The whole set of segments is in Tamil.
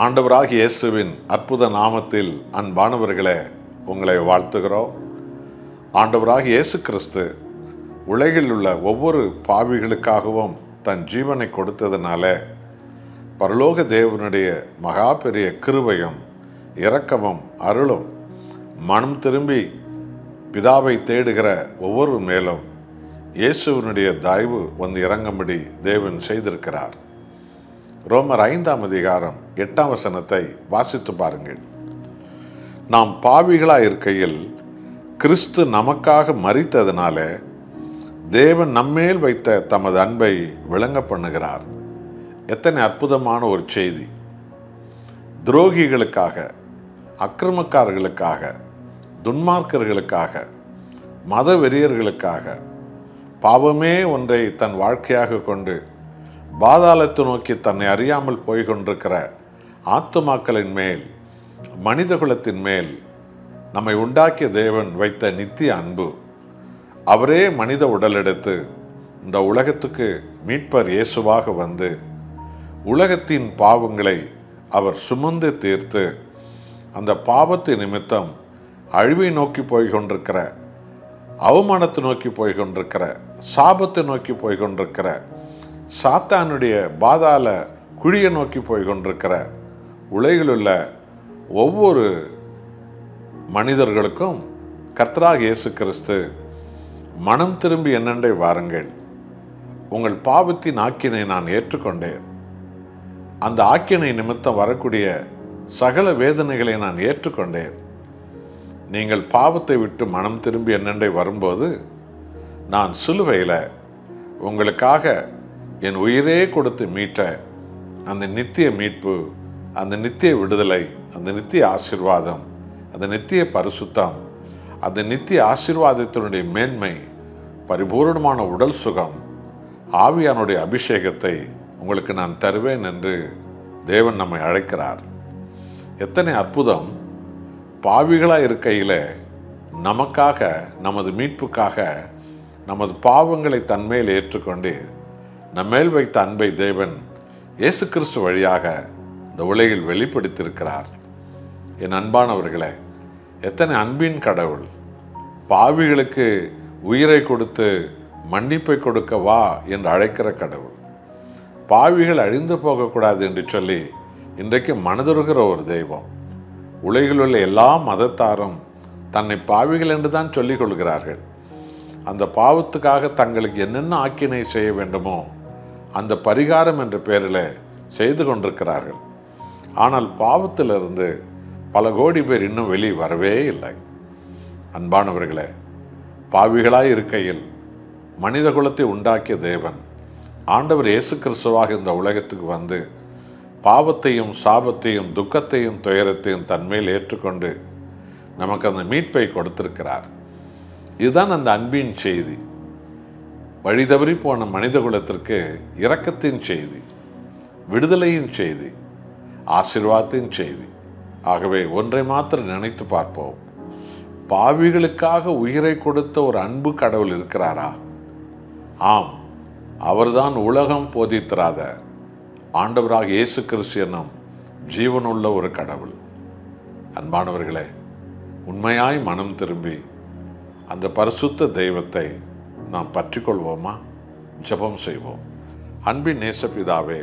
ஆண்டவராகிய இயேசுவின் அற்புத நாமத்தில் அன்பானவர்களே உங்களை வாழ்த்துகிறோம். ஆண்டவராகிய இயேசு கிறிஸ்து உலகில் உள்ள ஒவ்வொரு பாவிகளுக்காகவும் தன் ஜீவனை கொடுத்ததுனால பரலோக தேவனுடைய மகா பெரிய கிருபையும் இரக்கமும் அருளும் மனம் திரும்பி பிதாவை தேடுகிற ஒவ்வொரு மேலும் இயேசுவினுடைய தயவு வந்து இறங்கும்படி தேவன் செய்திருக்கிறார். ரோமர் 5ஆம் அதிகாரம் 8ஆம் வசனத்தை வாசித்து பாருங்கள். நாம் பாவிகளாய் இருக்கையில் கிறிஸ்து நமக்காக மரித்ததனால தேவன் நம்மேல் வைத்த தமது அன்பை விளங்க பண்ணுகிறார். எத்தனை அற்புதமான ஒரு செய்தி! துரோகிகளுக்காக, அக்கிரமக்காரர்களுக்காக, துன்மார்க்கர்களுக்காக, மத வெறியர்களுக்காக பாவமே ஒன்றை தன் வாழ்க்கையாக கொண்டு பாதாளத்தை நோக்கி தன்னை அறியாமல் போய்கொண்டிருக்கிற ஆத்துமாக்களின் மேல், மனித குலத்தின் மேல் நம்மை உண்டாக்கிய தேவன் வைத்த நித்திய அன்பு, அவரே மனித உடலெடுத்து இந்த உலகத்துக்கு மீட்பர் இயேசுவாக வந்து உலகத்தின் பாவங்களை அவர் சுமந்து தீர்த்து அந்த பாவத்தின் நிமித்தம் அழிவை நோக்கி போய்கொண்டிருக்கிற, அவமானத்தை நோக்கி போய்கொண்டிருக்கிற, சாபத்தை நோக்கி போய்கொண்டிருக்கிற, சாத்தானுடைய பாதாள குழியை நோக்கி போய்கொண்டிருக்கிற உலகிலுள்ள ஒவ்வொரு மனிதர்களுக்கும் கர்த்தராகிய இயேசு கிறிஸ்து மனம் திரும்பி என்னண்டை வாருங்கள், உங்கள் பாவத்தின் ஆக்கினை நான் ஏற்றுக்கொண்டேன், அந்த ஆக்கினை நிமித்தம் வரக்கூடிய சகல வேதனைகளை நான் ஏற்றுக்கொண்டேன், நீங்கள் பாவத்தை விட்டு மனம் திரும்பி என்னண்டை வரும்போது நான் சிலுவையில் உங்களுக்காக என் உயிரே கொடுத்து மீட்ட அந்த நித்திய மீட்பு, அந்த நித்திய விடுதலை, அந்த நித்திய ஆசீர்வாதம், அந்த நித்திய பரிசுத்தம், அந்த நித்திய ஆசீர்வாதத்தினுடைய மேன்மை, பரிபூர்ணமான உடல் சுகம், ஆவியானுடைய அபிஷேகத்தை உங்களுக்கு நான் தருவேன் என்று தேவன் நம்மை அழைக்கிறார். எத்தனை அற்புதம்! பாவிகளாக இருக்கையில் நமக்காக, நமது மீட்புக்காக, நமது பாவங்களை தன்மேல் ஏற்றுக்கொண்டு நம்மேல் வைத்த அன்பை தேவன் இயேசு கிறிஸ்து வழியாக இந்த உலகில் வெளிப்படுத்தியிருக்கிறார். என் அன்பானவர்களே, எத்தனை அன்பின் கடவுள்! பாவிகளுக்கு உயிரை கொடுத்து மன்னிப்பை கொடுக்க வா என்று அழைக்கிற கடவுள். பாவிகள் அழிந்து போகக்கூடாது என்று சொல்லி இன்றைக்கு மனதுருகிற ஒரு தெய்வம். உலகில் உள்ள எல்லா மதத்தாரும் தன்னை பாவிகள் என்று தான் சொல்லிக் கொள்கிறார்கள். அந்த பாவத்துக்காக தங்களுக்கு என்னென்ன ஆக்கினை செய்ய வேண்டுமோ அந்த பரிகாரம் என்ற பெயரில் செய்து கொண்டிருக்கிறார்கள். ஆனால் பாவத்திலிருந்து பல கோடி பேர் இன்னும் வெளியே வரவே இல்லை. அன்பானவர்களே, பாவிகளாய் இருக்கையில் மனித குலத்தை உண்டாக்கிய தேவன் ஆண்டவர் இயேசு கிறிஸ்துவாக இந்த உலகத்துக்கு வந்து பாவத்தையும் சாபத்தையும் துக்கத்தையும் துயரத்தையும் தன்மேல் ஏற்றுக்கொண்டு நமக்கு அந்த மீட்பை கொடுத்திருக்கிறார். இதுதான் அந்த அன்பின் செய்தி. வழி தவறி போன மனித குலத்திற்கு இரக்கத்தின் செய்தி, விடுதலையின் செய்தி, ஆசீர்வாதத்தின் செய்தி. ஆகவே ஒன்றை மாத்திரம் நினைத்து பார்ப்போம். பாவிகளுக்காக உயிரை கொடுத்த ஒரு அன்பு கடவுள் இருக்கிறாரா? ஆம், அவர்தான் உலகம் போதித்திராத ஆண்டவராக இயேசு கிறிஸ்து என்னும் ஜீவனுள்ள ஒரு கடவுள். அன்பானவர்களே, உண்மையாய் மனம் திரும்பி அந்த பரிசுத்த தெய்வத்தை நாம் பற்றிக்கொள்வோமா? ஜெபம் செய்வோம். அன்பின் நேசபிதாவே,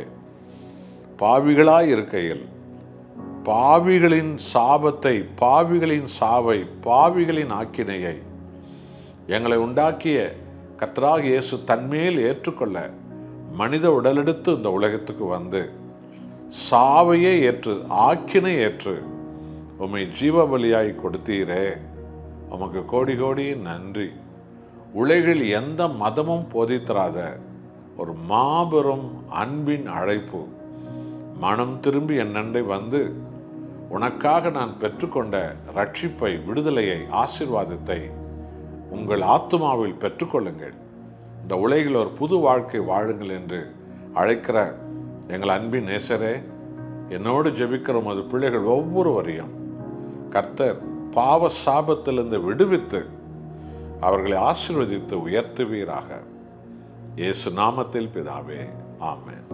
பாவிகளாய் இருக்கையில் பாவிகளின் சாபத்தை, பாவிகளின் சாவை, பாவிகளின் ஆக்கினையை எங்களை உண்டாக்கிய கர்த்தராகிய இயேசு தன்மேல் ஏற்றுக்கொள்ள மனித உடலெடுத்து இந்த உலகத்துக்கு வந்து சாவையே ஏற்று, ஆக்கினை ஏற்று உம்மை ஜீவ பலியாய் கொடுத்தீரே, உமக்கு கோடி கோடி நன்றி. உலகில் எந்த மதமும் போதித்தராத ஒரு மாபெரும் அன்பின் அழைப்பு, மனம் திரும்பி என்னண்டை வந்து உனக்காக நான் பெற்றுக்கொண்ட ரட்சிப்பை, விடுதலையை, ஆசீர்வாதத்தை உங்கள் ஆத்துமாவில் பெற்றுக்கொள்ளுங்கள், இந்த உலகில் ஒரு புது வாழ்க்கை வாழுங்கள் என்று அழைக்கிற எங்கள் அன்பின் நேசரே, என்னோடு ஜெபிக்கிற உமது பிள்ளைகள் ஒவ்வொருவரையும் கர்த்தர் பாவ சாபத்திலிருந்து விடுவித்து அவர்களை ஆசீர்வதித்து உயர்த்துவீராக. இயேசு நாமத்தில் பிதாவே, ஆமென்.